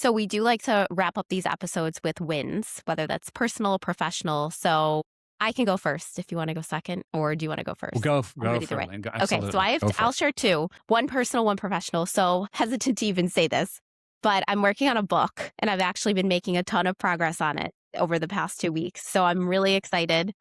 So we do like to wrap up these episodes with wins, whether that's personal, professional. So I can go first if you want to go second, or do you want to go Well, first? I'm go ready for to it, write. Lane. Go, Okay, so absolutely. Go for I'll it. share two, one personal, one professional. So hesitant to even say this, but I'm working on a book and I've actually been making a ton of progress on it over the past 2 weeks. So I'm really excited.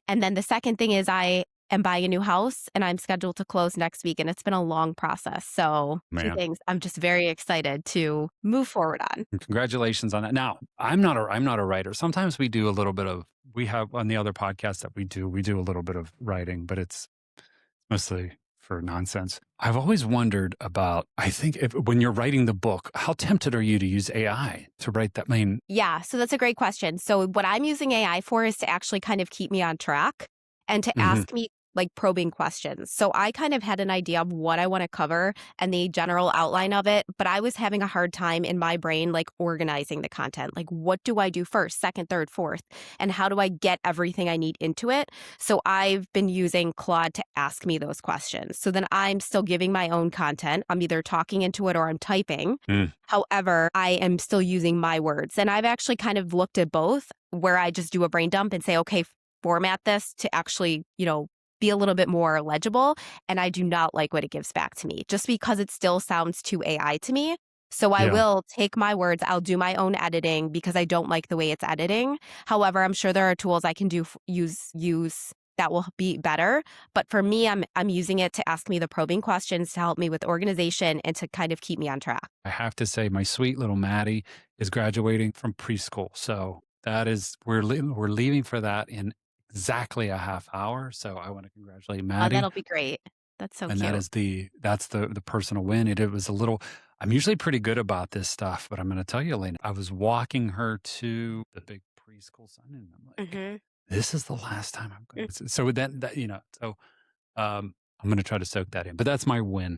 And then the second thing is I am buying a new house and I'm scheduled to close next week. And it's been a long process. So two Man, things I'm just very excited to move forward on. congratulations on that. Now, I'm not a writer. Sometimes we do a little bit of, we have on the other podcast that we do a little bit of writing, but it's mostly for nonsense. I've always wondered about, I think when you're writing the book, how tempted are you to use AI to write that? I mean, Yeah, so that's a great question. So what I'm using AI for is to actually kind of keep me on track and to mhm, ask me like probing questions. So I kind of had an idea of what I want to cover and the general outline of it, but I was having a hard time in my brain like organizing the content. Like what do I do first, second, third, fourth, and how do I get everything I need into it? So I've been using Claude to ask me those questions. So then I'm still giving my own content. I'm either talking into it or I'm typing. mm, However, I am still using my words. And I've actually kind of looked at both where I just do a brain dump and say, okay, format this to actually, be a little bit more legible. And I do not like what it gives back to me just because it still sounds too AI to me. So I yeah. will take my words, I'll do my own editing because I don't like the way it's editing. However, I'm sure there are tools I can use that will be better. But for me, I'm using it to ask me the probing questions to help me with organization and to kind of keep me on track. I have to say, my sweet little Maddie is graduating from preschool. So that is, we're leaving for that in exactly a half hour. So I want to congratulate Oh, Maddie. that'll be great. That's so And cute. that's the personal win. It was a little, I'm usually pretty good about this stuff, but I'm going to tell you, Elena, I was walking her to the big preschool son and I'm like, Mhm. this is the last time I'm Mm. going to, so then that, so, I'm going to try to soak that in, but that's my win.